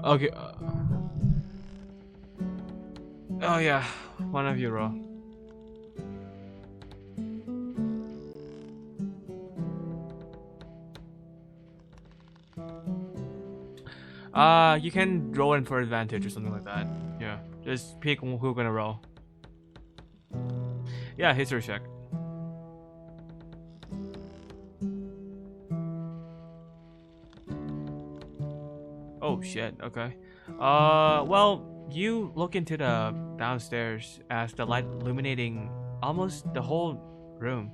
Okay. Oh yeah, one of you roll. You can roll in for advantage or something like that. Yeah, just pick who gonna roll. Yeah, history check. Oh shit. Okay. Well, you look into the downstairs as the light illuminating almost the whole room.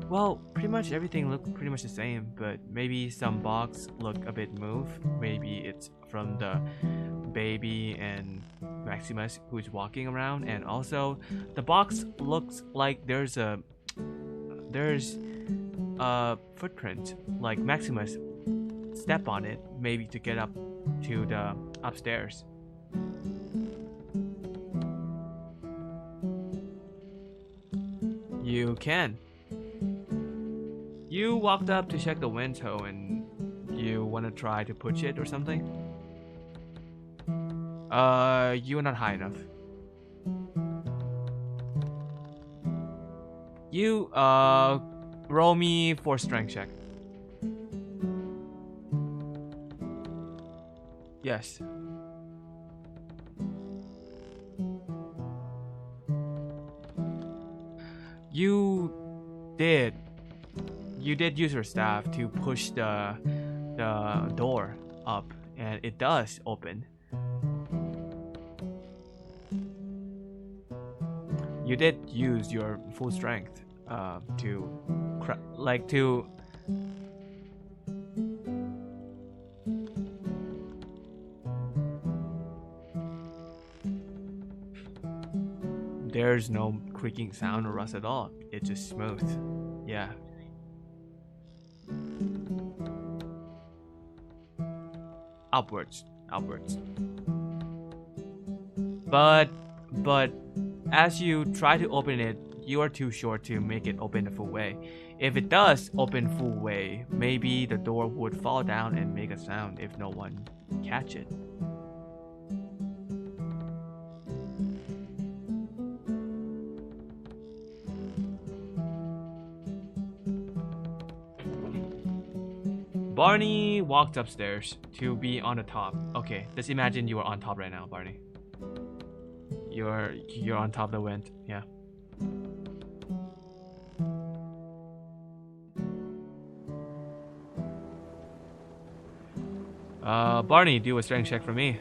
Well, pretty much everything looked pretty much the same, but maybe some box look a bit moved. Maybe it's from the baby and Maximus who's walking around, and also the box looks like there's a footprint, like Maximus step on it, maybe to get up to the upstairs. You can. You walked up to check the window and you wanna try to push it or something? You're not high enough. You, roll me for strength check. Yes. You did. You did use your staff to push the door up, and it does open. You did use your full strength to like to. There's no creaking sound or rust at all. It's just smooth. Yeah. Upwards. Upwards. But as you try to open it, you are too short to make it open the full way. If it does open full way, maybe the door would fall down and make a sound if no one catch it. Barney walked upstairs to be on the top. Okay, let's imagine you are on top right now, Barney. You're on top of the wind. Yeah. Barney, do a strength check for me.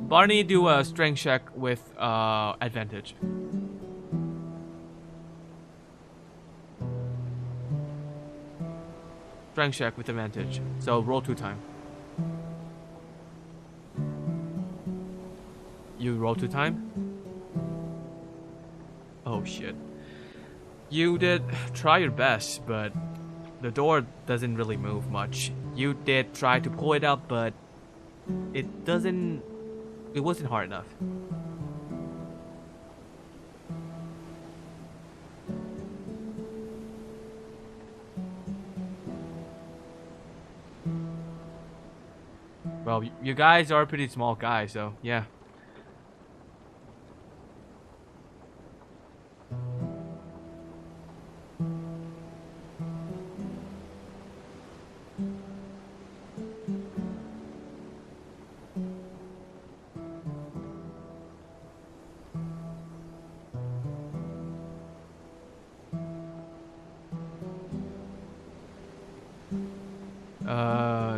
Barney, do a strength check with advantage. Strength check with advantage. So roll 2 times. You roll 2 times? Oh shit. You did try your best, but the door doesn't really move much. You did try to pull it up, but it wasn't hard enough. Well, you guys are pretty small guys, so yeah.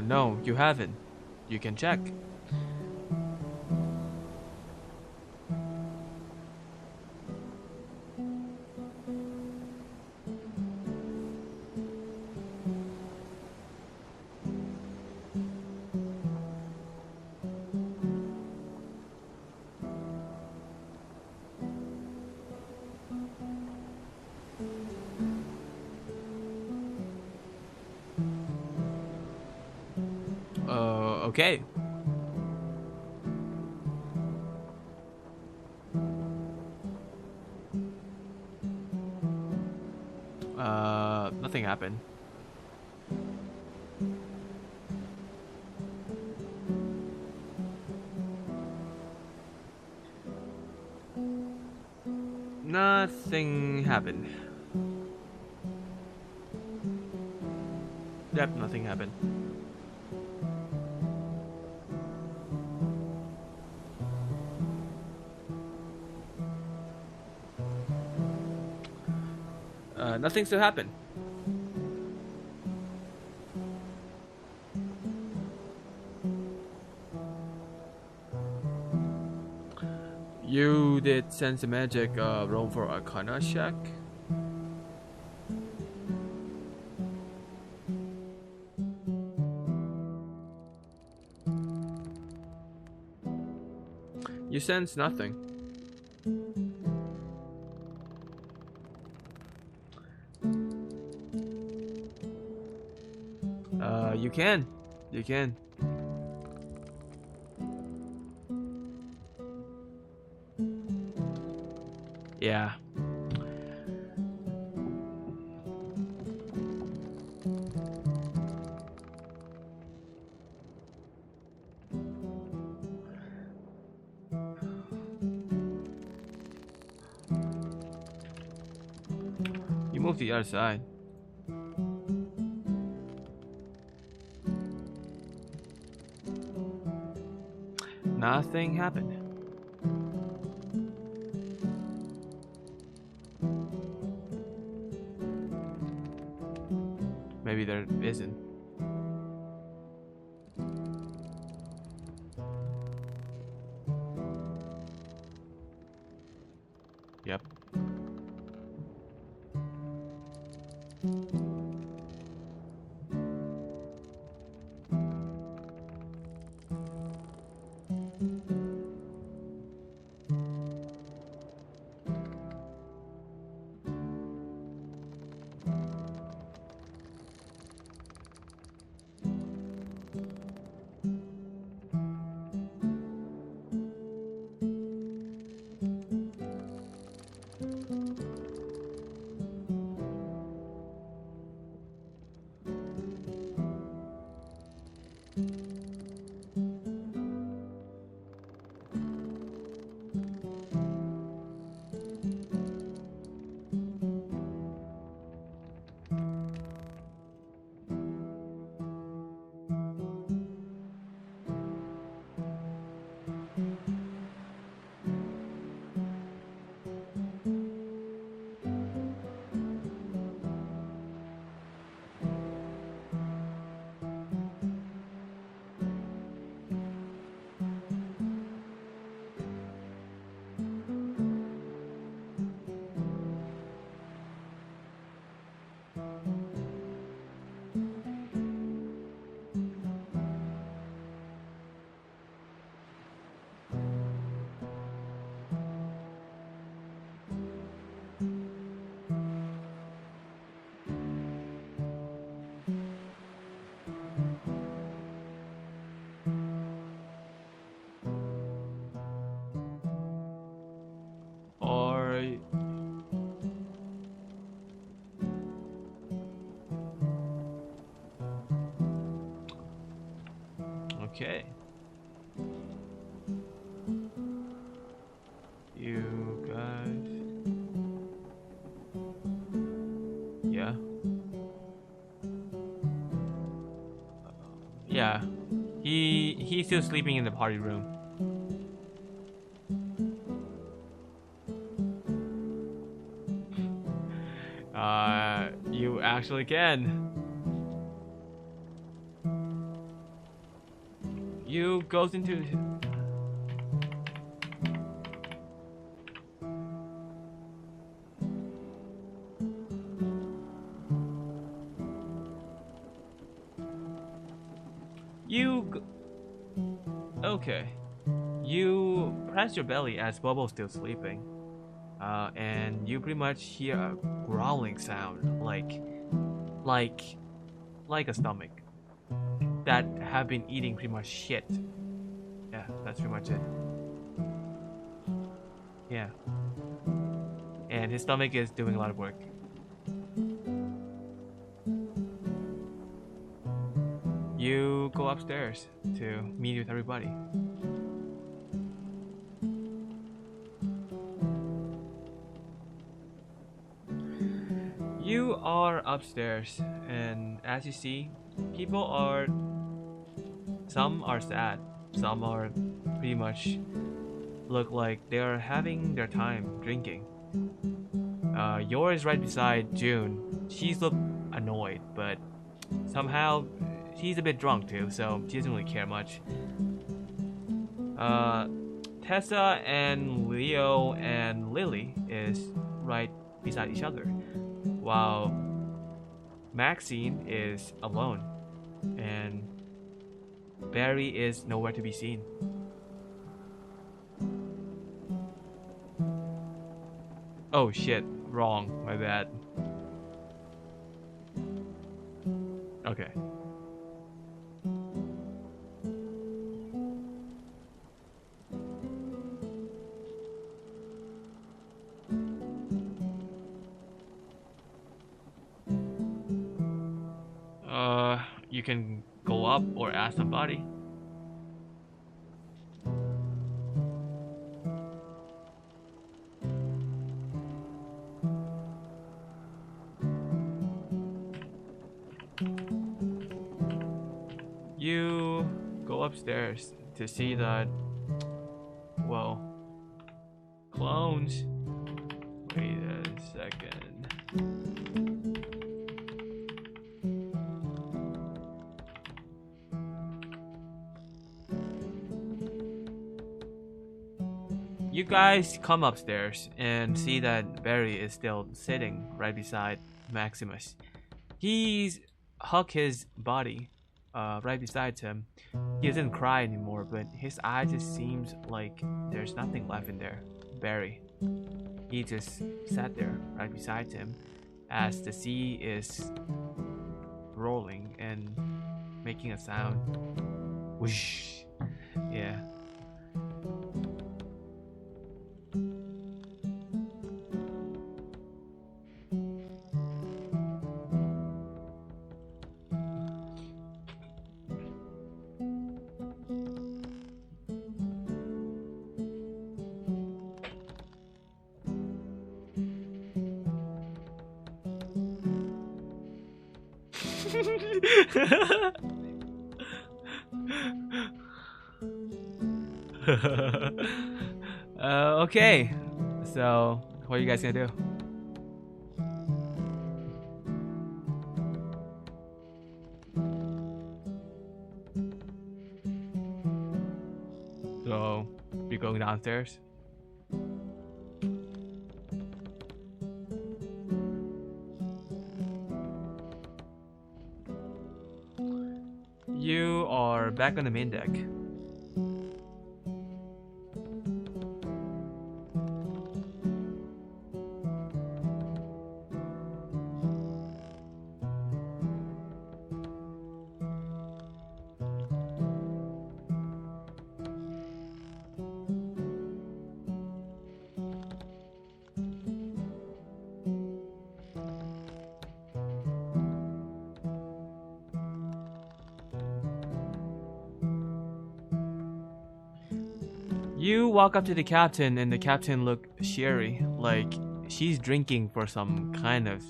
No, you haven't. You can check. Okay. Nothing happened. Nothing happened. Yep, nothing happened. Nothing still happened. You did sense magic roll for Arcana check. You sense nothing. You can. You can. Yeah. You move to the other side. Nothing happened. Maybe there isn't. Yep. Or okay. You guys. Yeah. Yeah. He's still sleeping in the party room. You actually can. You goes into okay. You press your belly as Bobo's still sleeping. And you pretty much hear a growling sound like a stomach that have been eating pretty much shit. Yeah, that's pretty much it. Yeah. And his stomach is doing a lot of work. You go upstairs to meet with everybody. You are upstairs, and as you see, people are. Some are sad, some are pretty much look like they are having their time drinking. Yours right beside June. She's look annoyed, but somehow she's a bit drunk too, so she doesn't really care much. Uh, Tessa and Leo and Lily is right beside each other, while Maxine is alone, and Barry is nowhere to be seen. Oh shit, wrong, my bad. Okay. You can go up or ask somebody. You go upstairs to see that, well, clones. Wait a second. You guys come upstairs and see that Barry is still sitting right beside Maximus. He's hugged his body right beside him. He doesn't cry anymore, but his eye just seems like there's nothing left in there. Barry. He just sat there right beside him as the sea is rolling and making a sound. Whoosh. Yeah. Okay, so what are you guys gonna do? So you're going downstairs? You are back on the main deck. You walk up to the captain, and the captain looked cheery, like she's drinking for some kind of,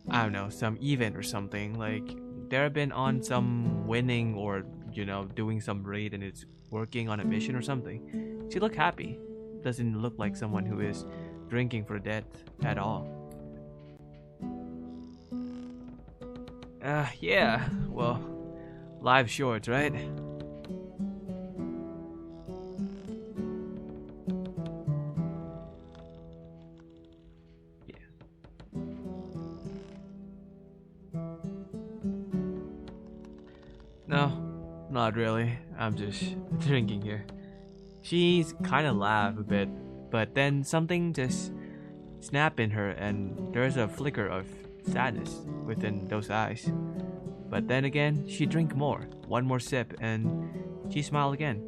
I don't know, some event or something. Like they've been on some winning or, doing some raid and it's working on a mission or something. She looked happy. Doesn't look like someone who is drinking for death at all. Yeah, well, live shorts, right? No, not really. I'm just drinking here. She's kind of laugh a bit, but then something just snap in her and there's a flicker of sadness within those eyes. But then again, she drink more, one more sip, and she smiled again.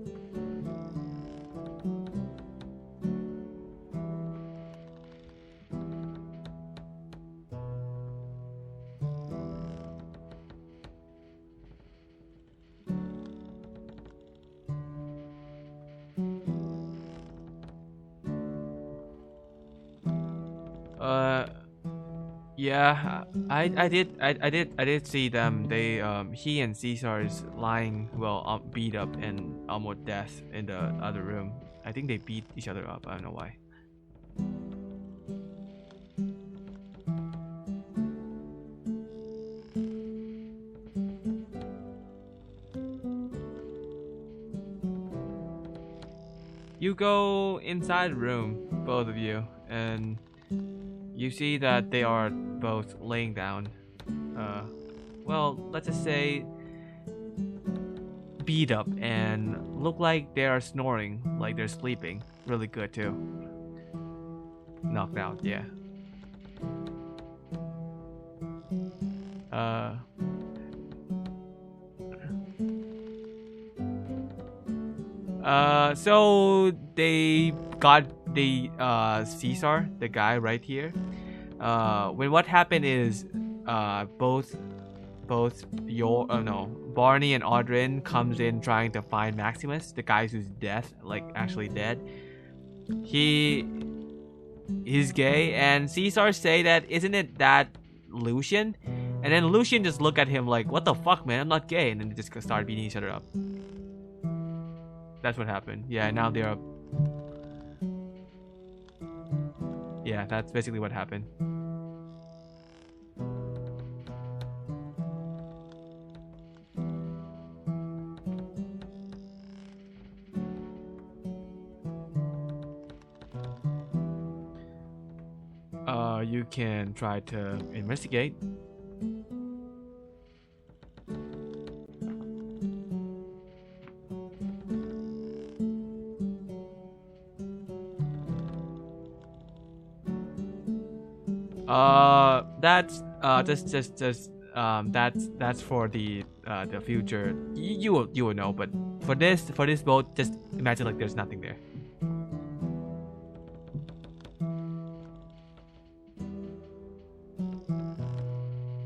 Yeah, I did see them. They he and Caesar is lying well beat up and almost death in the other room. I think they beat each other up. I don't know why. You go inside the room, both of you, and you see that they are both laying down. Uh, well, let's just say beat up and look like they are snoring, like they're sleeping. Really good too. Knocked out, yeah. Uh, so they got the Caesar, the guy right here. When what happened is, both your no Barney and Audrin comes in trying to find Maximus, the guy who's dead, like actually dead. He he's gay, and Caesar say that isn't it that Lucian, and then Lucian just look at him like, what the fuck, man, I'm not gay, and then they just start beating each other up. That's what happened. Yeah, now they're. Yeah, that's basically what happened. You can try to investigate. That's for the future. You will know, but for this boat, just imagine like there's nothing there.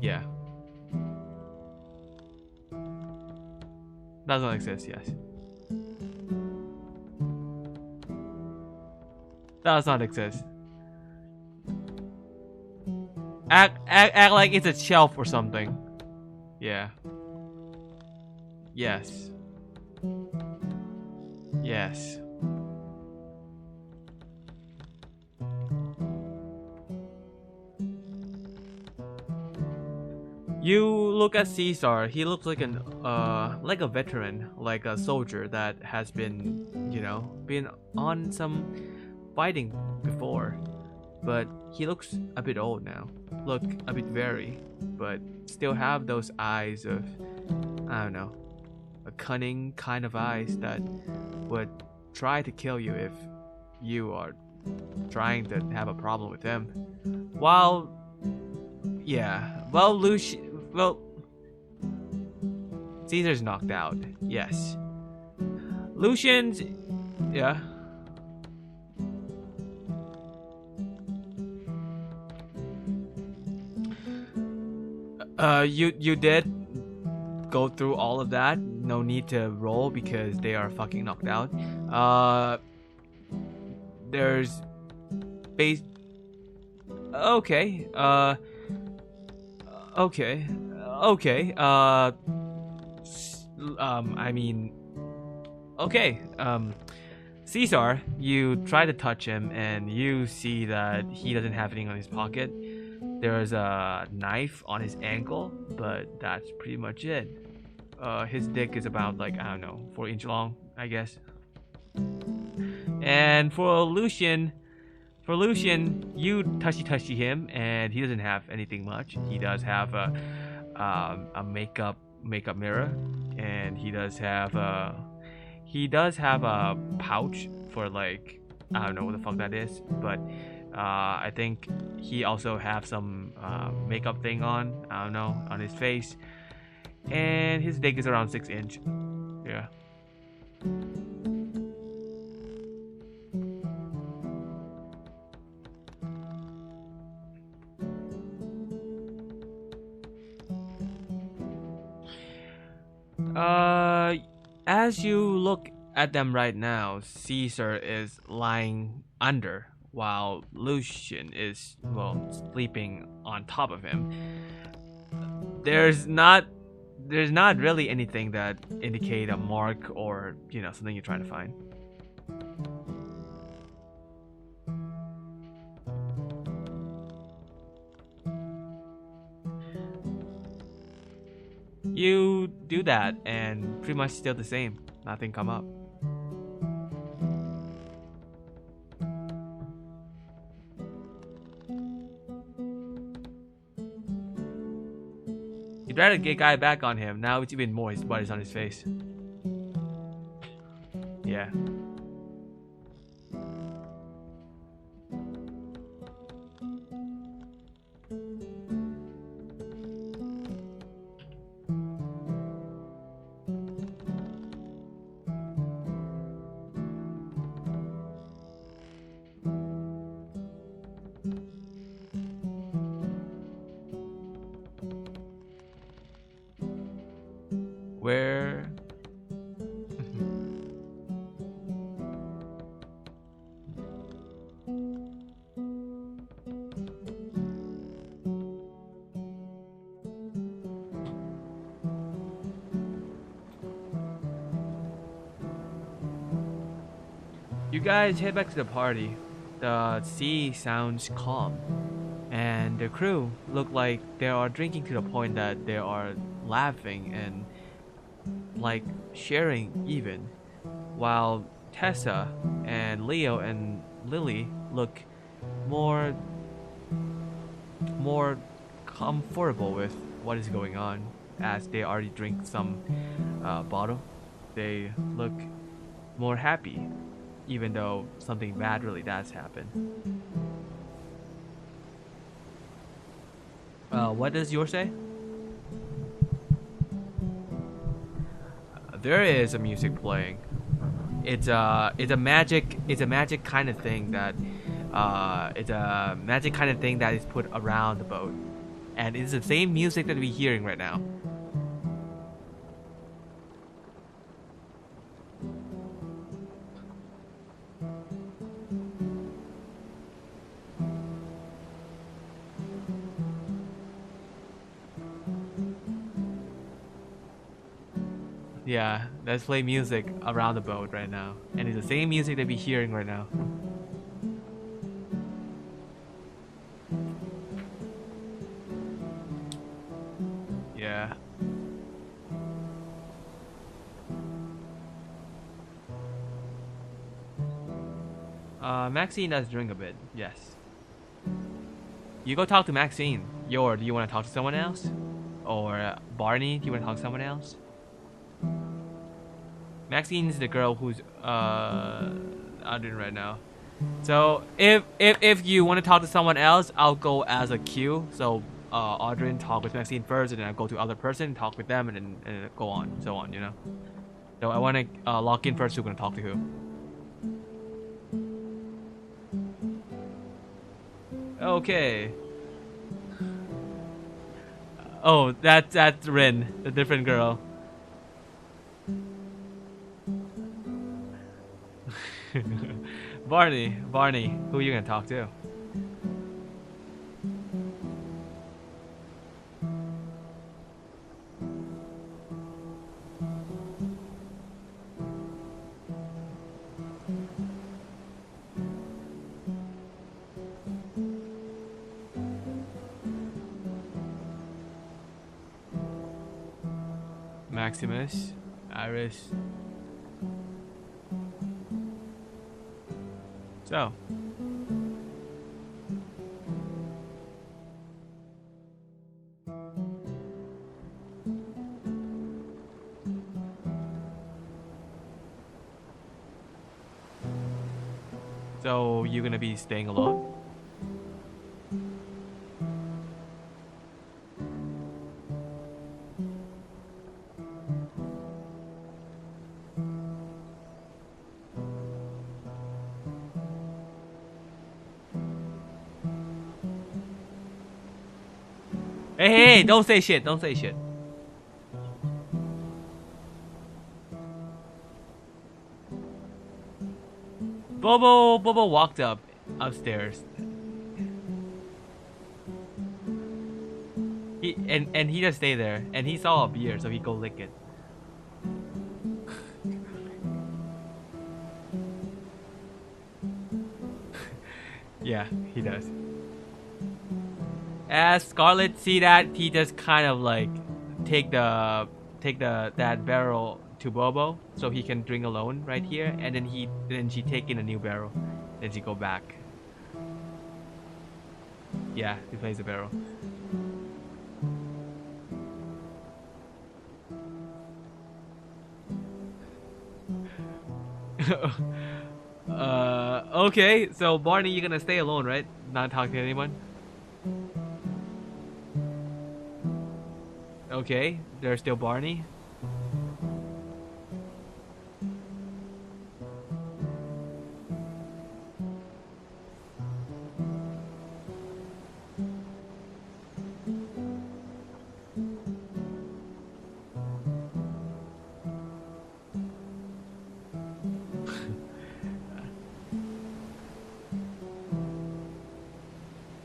Yeah, does not exist. Yes, does not exist. Act like it's a shelf or something. Yeah. Yes. Yes. You look at Caesar. He looks like a veteran, like a soldier that has been, been on some fighting before. But he looks a bit old now. Look a bit weary, but still have those eyes of, I don't know, a cunning kind of eyes that would try to kill you if you are trying to have a problem with him. While, yeah, well, Caesar's knocked out. Yes, Lucian's, yeah. You did go through all of that. No need to roll because they are fucking knocked out. There's base. Okay. Okay. Okay. I mean. Okay. Caesar, you try to touch him and you see that he doesn't have anything on his pocket. There's a knife on his ankle, but that's pretty much it. His dick is about like, I don't know, 4 inch long, I guess. And for Lucian, you touchy him, and he doesn't have anything much. He does have a makeup mirror, and he does have a pouch for like, I don't know what the fuck that is, but I think he also have some makeup thing on, I don't know, on his face, and his dick is around 6 inch. Yeah. As you look at them right now, Caesar is lying under while Lucian is, well, sleeping on top of him. There's not really anything that indicate a mark or, you know, something you're trying to find. You do that and pretty much still the same. Nothing come up. You try to get guy back on him. Now it's even more. His blood is on his face. Yeah. Where? You guys head back to the party. The sea sounds calm, and the crew look like they are drinking to the point that they are laughing and like sharing even, while Tessa and Leo and Lily look more comfortable with what is going on as they already drink some bottle. They look more happy, even though something bad really does happen. What does yours say? There is a music playing. It's a magic kind of thing that is put around the boat, and it's the same music that we're hearing right now. Yeah, let's play music around the boat right now. And it's the same music that we're hearing right now. Yeah. Maxine does drink a bit, yes. You go talk to Maxine. Yor, do you want to talk to someone else? Or Barney, do you want to talk to someone else? Maxine is the girl who's Audrey right now. So if you want to talk to someone else, I'll go as a queue. So Audrey talk with Maxine first, and then I go to other person, talk with them, and then go on, so on. You know. So I want to lock in first. Who's gonna talk to who? Okay. Oh, that's Rin, the different girl. Barney, who are you gonna talk to? Maximus, Iris. So. So you're gonna be staying alone? Hey, don't say shit, don't say shit. Bobo walked up upstairs. And he just stay there, and he saw a beer, so he go lick it. Yeah, he does. As Scarlet see that, he just kind of like take the take the that barrel to Bobo so he can drink alone right here, and then she take in a new barrel, then she go back. Yeah, replace the barrel. Okay, so Barney, you're gonna stay alone, right? Not talk to anyone? Okay, there's still Barney.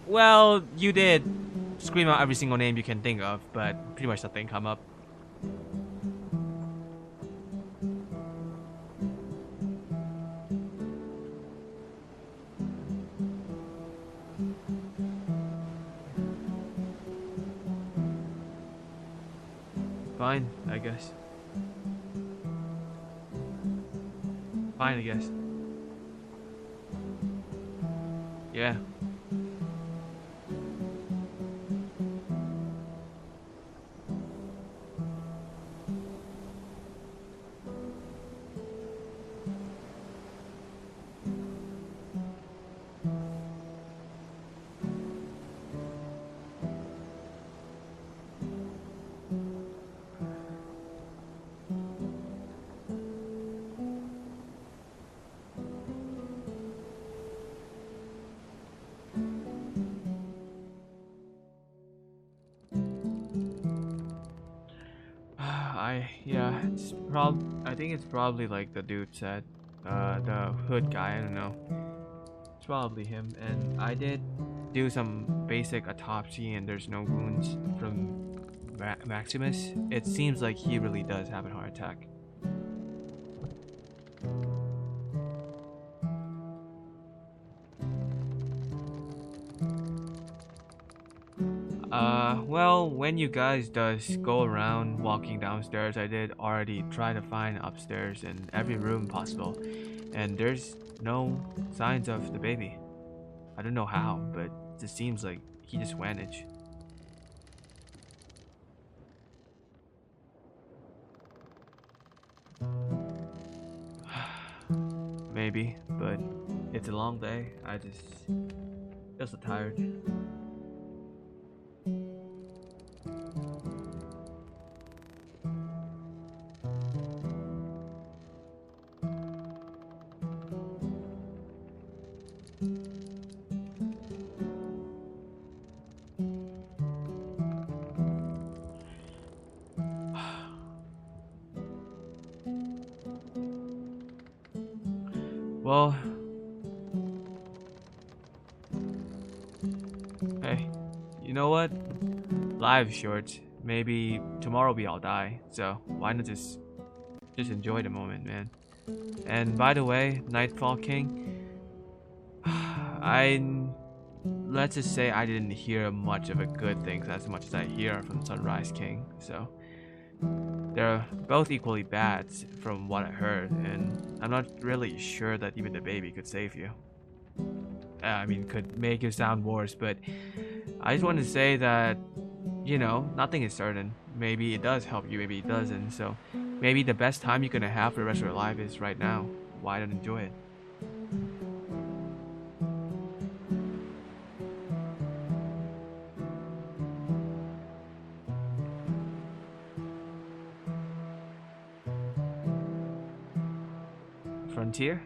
Well, you did scream out every single name you can think of, but pretty much nothing come up. Fine, I guess. Fine, I guess. Yeah. I think it's probably like the dude said, the hood guy. I don't know. It's probably him. And I did do some basic autopsy, and there's no wounds from Maximus. It seems like he really does have a heart attack. Well, when you guys does go around walking downstairs, I did already try to find upstairs in every room possible, and there's no signs of the baby. I don't know how, but it just seems like he just vanished. Maybe, but it's a long day. I just so tired. Well, hey, you know what? Life's short. Maybe tomorrow we all die. So why not just enjoy the moment, man? And by the way, Nightfall King, I let's just say I didn't hear much of a good things as much as I hear from Sunrise King. So they're both equally bad from what I heard, and I'm not really sure that even the baby could save you. I mean, could make you sound worse, but I just want to say that, nothing is certain. Maybe it does help you, maybe it doesn't. So maybe the best time you're gonna have for the rest of your life is right now. Why not enjoy it? Frontier?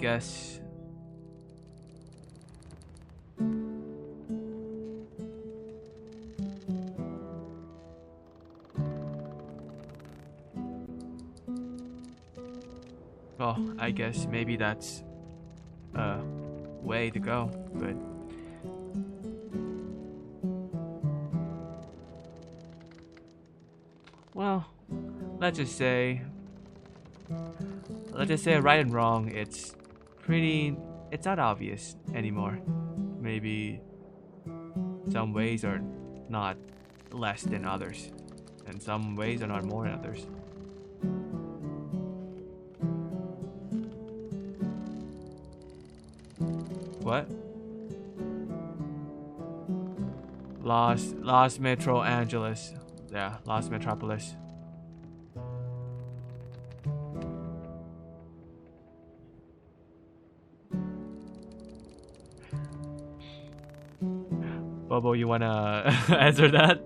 guess. Well, I guess maybe that's a way to go, but well, let's just say right and wrong, it's not obvious anymore. Maybe some ways are not less than others, and some ways are not more than others. What? Los Metro Angeles. Yeah, Los Metropolis. Bobo, you wanna answer that?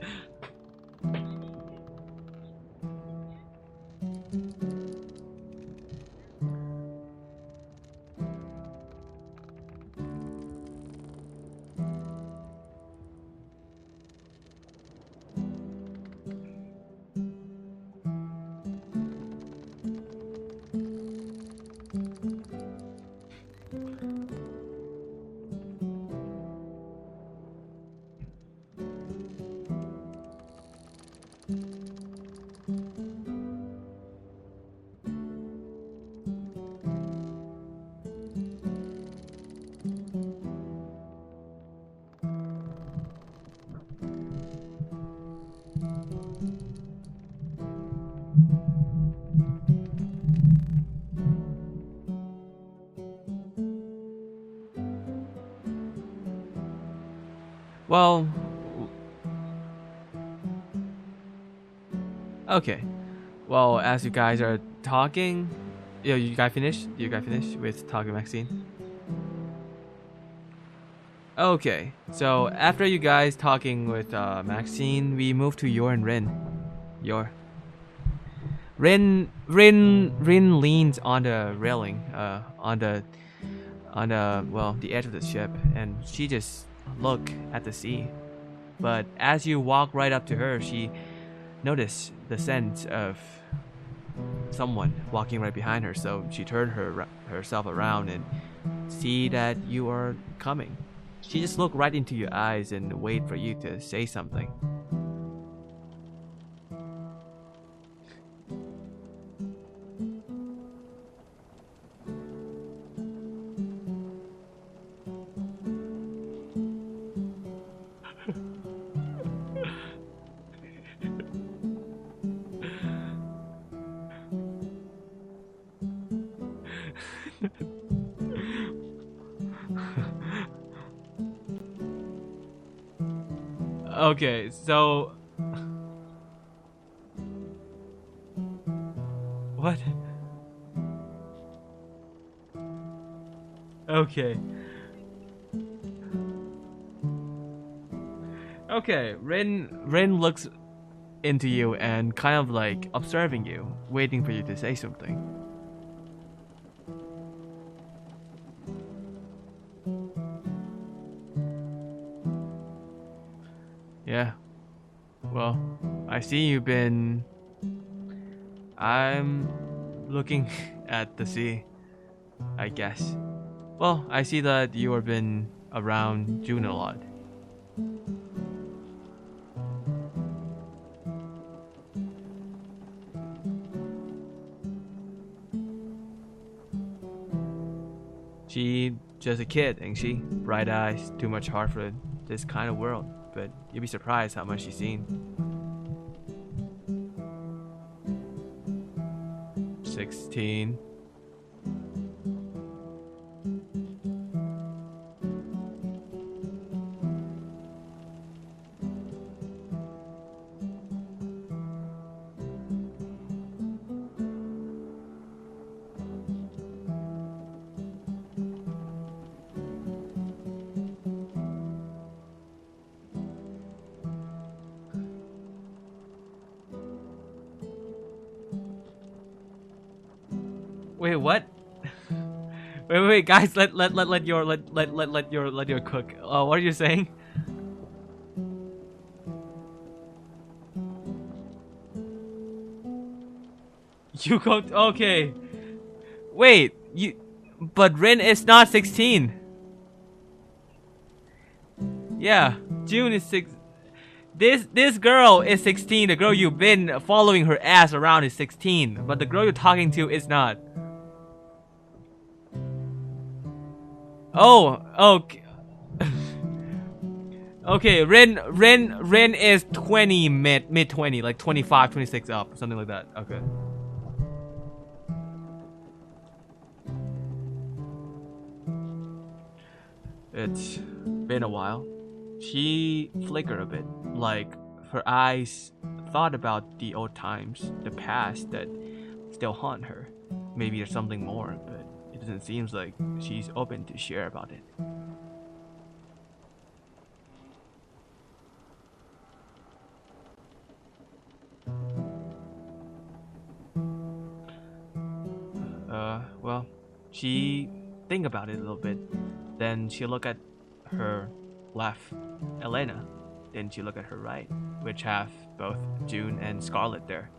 Well, okay. Well, as you guys are talking, you guys finished? You guys finished with talking, Maxine? Okay. So after you guys talking with Maxine, we move to Yor and Rin. Yor. Rin leans on the railing, the edge of the ship, and she just look at the sea. But as you walk right up to her, she noticed the scent of someone walking right behind her. So she turned herself around and see that you are coming. She just look right into your eyes and wait for you to say something. Okay, so what? Okay. Okay, Rin looks into you and kind of like observing you, waiting for you to say something. Yeah. Well, I see you've been. I'm looking at the sea, I guess. Well, I see that you have been around June a lot. She just a kid, ain't she? Bright eyes, too much heart for this kind of world. But you'd be surprised how much she's seen. 16. Wait, what? Wait, guys. Let your cook. What are you saying? You go. Okay. Wait. But Rin is not 16. Yeah, June is 6. This girl is 16. The girl you've been following her ass around is 16. But the girl you're talking to is not. Oh, okay. Okay, Rin is 20, mid 20, like 25, 26 up, something like that. Okay. It's been a while. She flickered a bit, like her eyes thought about the old times, the past that still haunt her. Maybe there's something more, but it doesn't seem like she's open to share about it. Well, she think about it a little bit. Then she look at her left, Elena. Then she look at her right, which have both June and Scarlet there.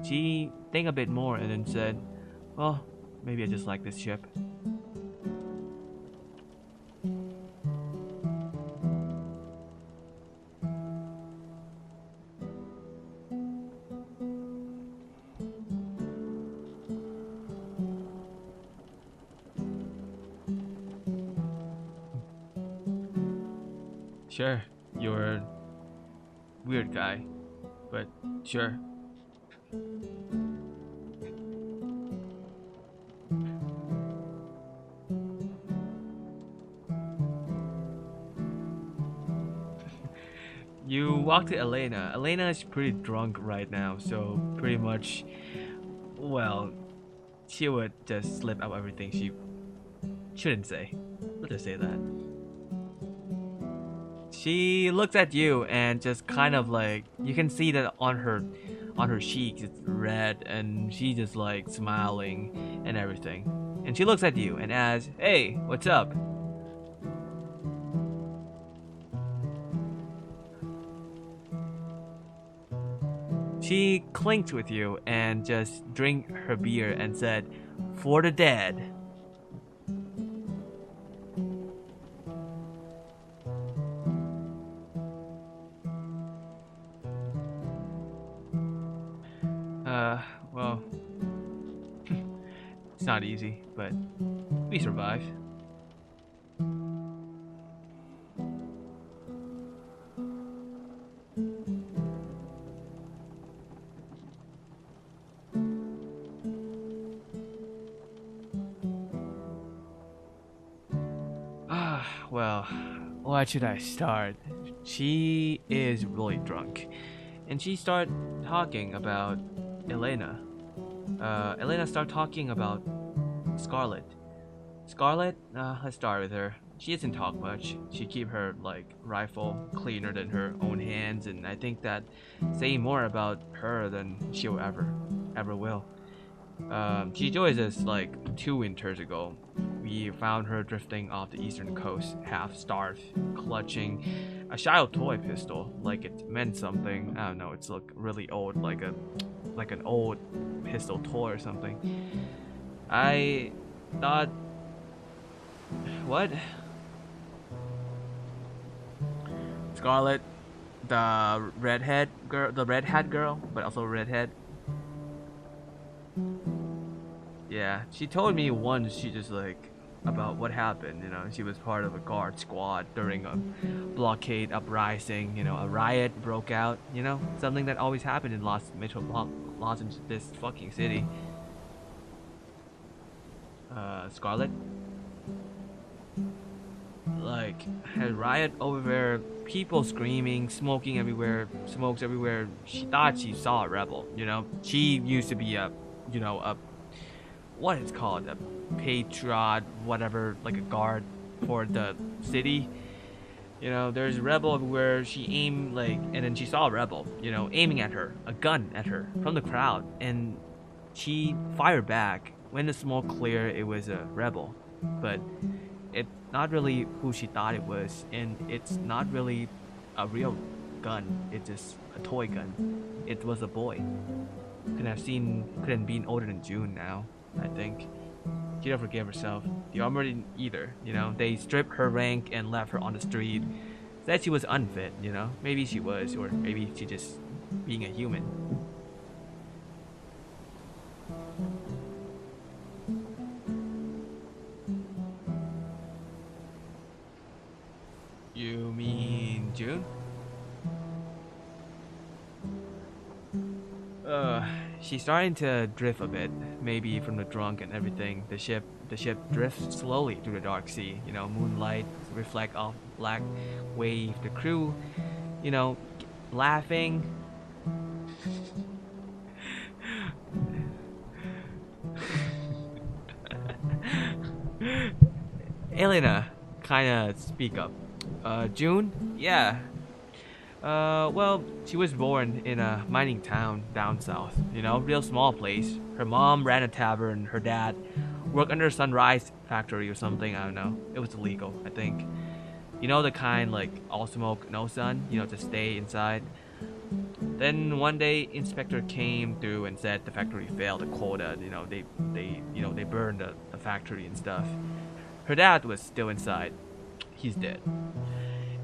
She think a bit more and then said, well, maybe I just like this ship. Sure, you're a weird guy, but sure. You walk to Elena. Elena is pretty drunk right now, so pretty much, well, she would just slip out everything she shouldn't say. Let's just say that. She looks at you and just kind of like, you can see that on her cheeks it's red, and she just like smiling and everything. And she looks at you and asks, "Hey, what's up?" She clinked with you and just drank her beer and said, "For the dead." Well, it's not easy, but we survived. Well, where should I start? She is really drunk, and she started talking about Elena. Elena started talking about Scarlet. Scarlet, let's start with her. She doesn't talk much. She keep her like rifle cleaner than her own hands, and I think that saying more about her than she'll ever will. She joined us like 2 winters ago. We found her drifting off the eastern coast, half starved, clutching a child toy pistol, like it meant something. I don't know. It's like really old, like an old pistol toy or something. I thought, what? Scarlet, the redhead girl, but also redhead. Yeah, she told me once, she just like about what happened. You know, she was part of a guard squad during a blockade uprising. You know, a riot broke out. You know, something that always happened in Los this fucking city. Scarlet, like, a riot over there, people screaming, smoking everywhere, smokes everywhere. She thought she saw a rebel. You know, she used to be a, you know, a, what it's called, a patriot, whatever, like a guard for the city. You know, there's a rebel everywhere. She aimed, like, and then she saw a rebel, you know, aiming at her, a gun at her from the crowd, and she fired back, When the smoke cleared, it was a rebel, but it's not really who she thought it was, and it's not really a real gun. It's just a toy gun. It was a boy. Couldn't been older than June now, I think. She don't forgive herself. The armor didn't either, you know. They stripped her rank and left her on the street. Said she was unfit, you know. Maybe she was, or maybe she just being a human. You mean June? She's starting to drift a bit, maybe from the drunk and everything. The ship drifts slowly through the dark sea. You know, moonlight reflect off black wave. The crew, you know, laughing. Elena, kinda speak up. June? Yeah. Well, she was born in a mining town down south, you know, real small place. Her mom ran a tavern, her dad worked under a sunrise factory or something, I don't know. It was illegal, I think. You know, the kind like all smoke, no sun, you know, to stay inside. Then one day, inspector came through and said the factory failed the quota. You know, they burned the factory and stuff. Her dad was still inside. He's dead.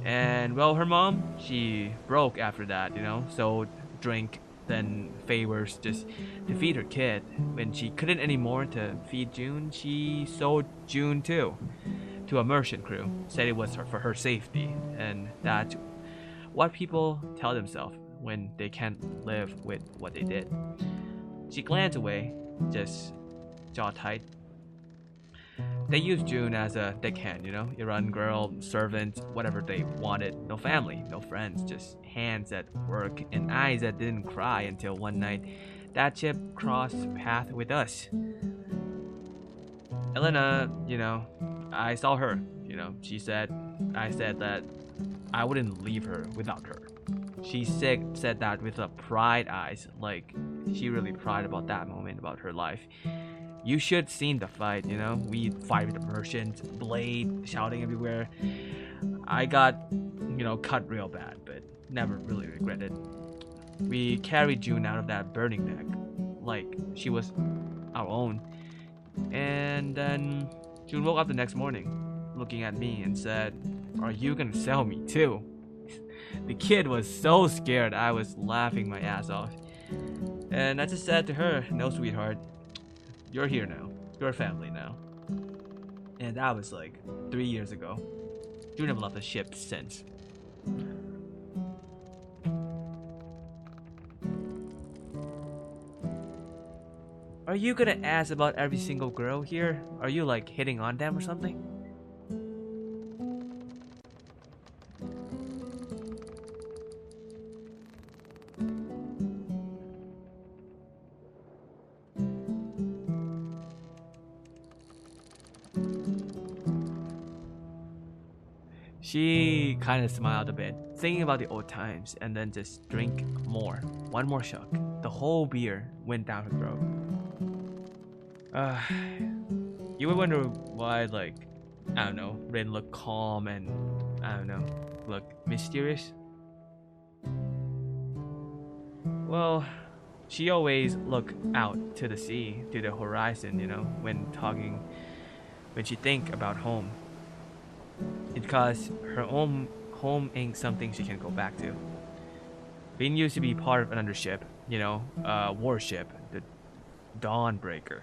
And well, her mom, she broke after that, you know, so drink, then favors just to feed her kid. When she couldn't anymore to feed June, she sold June too, to a merchant crew. Said it was for her safety, and that's what people tell themselves when they can't live with what they did. She glanced away, just jaw tight. They used June as a deckhand, you know, Iran girl, servant, whatever they wanted. No family, no friends, just hands at work and eyes that didn't cry until one night that ship crossed path with us. Elena, you know, I saw her, you know, I said that I wouldn't leave her without her. She said that with a pride eyes, like she really pride about that moment, about her life. You should seen the fight, you know? We fight with the merchants, blade, shouting everywhere. I got, you know, cut real bad, but never really regretted. We carried June out of that burning deck, like she was our own. And then June woke up the next morning, looking at me and said, "Are you gonna sell me too?" The kid was so scared, I was laughing my ass off. And I just said to her, "No, sweetheart. You're here now. You're a family now." And that was like 3 years ago. June have left the ship since. Are you gonna ask about every single girl here? Are you like hitting on them or something? She kind of smiled a bit, thinking about the old times, and then just drink more. One more shot. The whole beer went down her throat. You would wonder why, like, I don't know, Rin looked calm and, I don't know, look mysterious. Well, she always looked out to the sea, to the horizon, you know, when she think about home. Because her own home ain't something she can go back to. Being used to be part of another ship, you know, a warship, the Dawnbreaker.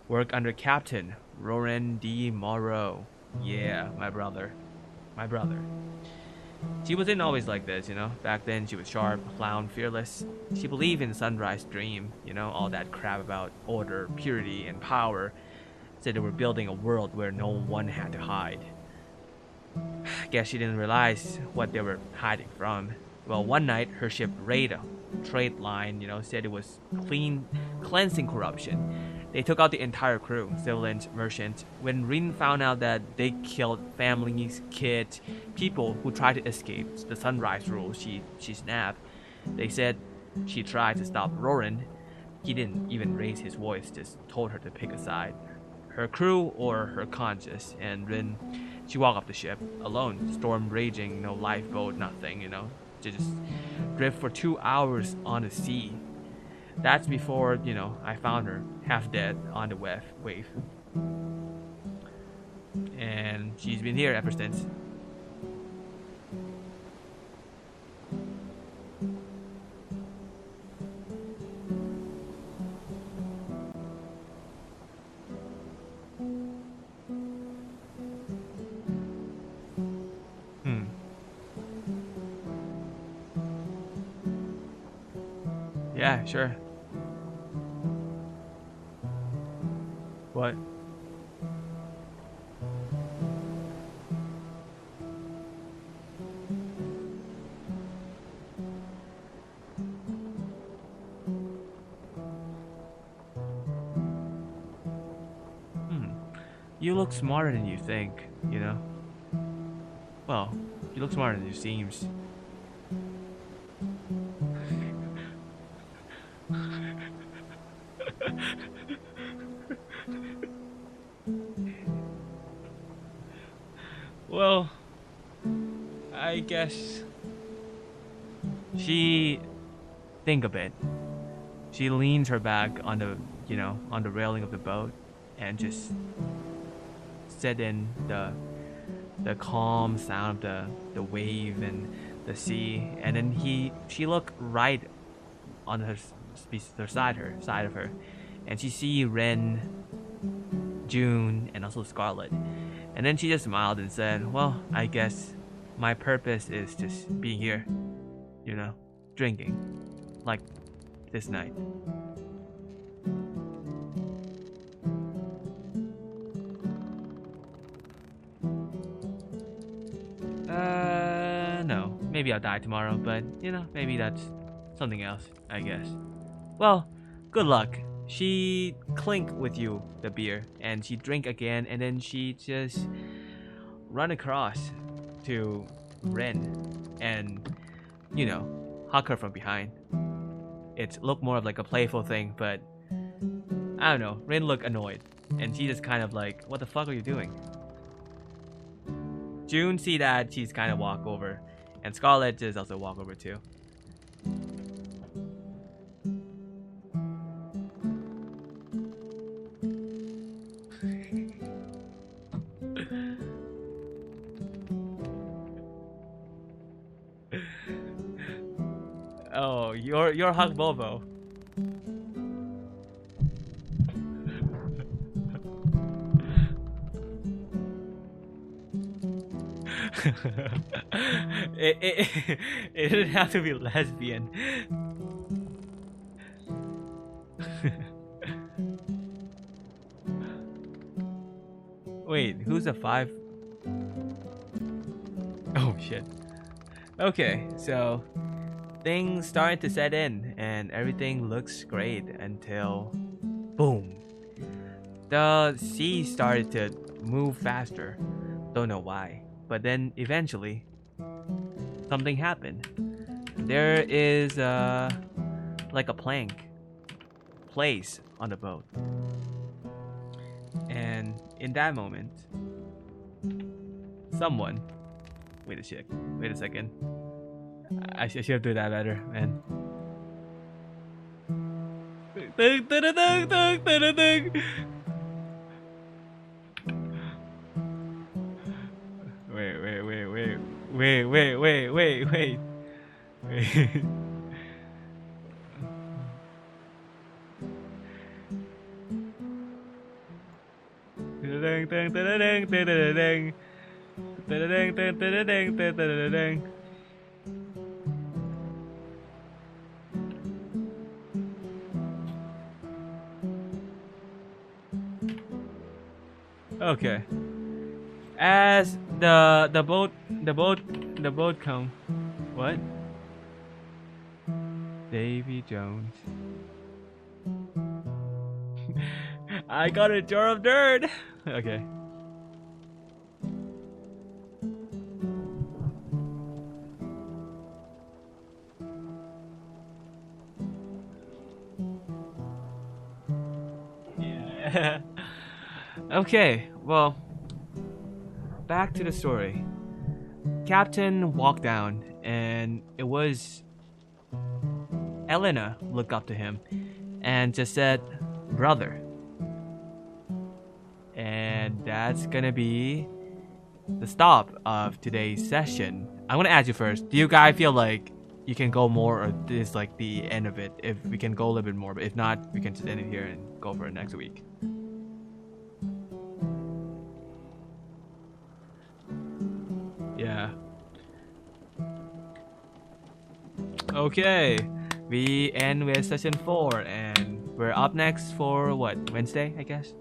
Work under Captain Roran D. Morrow. Yeah, my brother. My brother. She wasn't always like this, you know. Back then she was sharp, loud, fearless. She believed in Sunrise Dream, you know, all that crap about order, purity, and power. Said they were building a world where no one had to hide. Guess she didn't realize what they were hiding from. Well, one night her ship raided a trade line, you know, said it was cleansing corruption. They took out the entire crew, civilians, merchants. When Rin found out that they killed families, kids, people who tried to escape the Sunrise Rule, she snapped. They said she tried to stop Roran, He didn't even raise his voice, just told her to pick a side, her crew or her conscience. And then she walked off the ship alone, storm raging, no lifeboat, nothing, just drift for 2 hours on the sea. That's before, I found her half dead on the wave. And she's been here ever since. Hmm. Yeah, sure. What? Hmm. You look smarter than you think. Well, you look smarter than you seems. Well, I guess she think a bit. She leans her back on the railing of the boat and just set in the calm sound of the wave and the sea. And then she look right on her side of her, and she see Ren, June, and also Scarlet. And then she just smiled and said, "Well, I guess my purpose is just being here, drinking, like this night." No. Maybe I'll die tomorrow, but, maybe that's something else, I guess. Well, good luck. She clink with you the beer, and she drink again, and then she just run across to Ren and, hug her from behind. It looked more of like a playful thing, but I don't know. Ren looked annoyed, and she just kind of like, "What the fuck are you doing?" June see that, she's kind of walk over, and Scarlet just also walk over too. Oh, you're Hug Bobo. It didn't have to be lesbian. Wait, who's a 5? Oh shit. Okay, so things started to set in and everything looks great until boom. The sea started to move faster. Don't know why. But then eventually something happened. There is like a plank placed on the boat. And in that moment, someone wait a second. I should have done that better, man. Wait. Okay. As the boat come. What? Davy Jones. I got a jar of dirt. Okay. Okay, well, back to the story. Captain walked down, and it was Elena looked up to him and just said, "Brother." And that's gonna be the stop of today's session. I'm gonna ask you first. Do you guys feel like you can go more, or this is like the end of it? If we can go a little bit more, but if not, we can just end it here and go for it next week. Yeah. Okay. We end with session 4, and we're up next for what? Wednesday, I guess?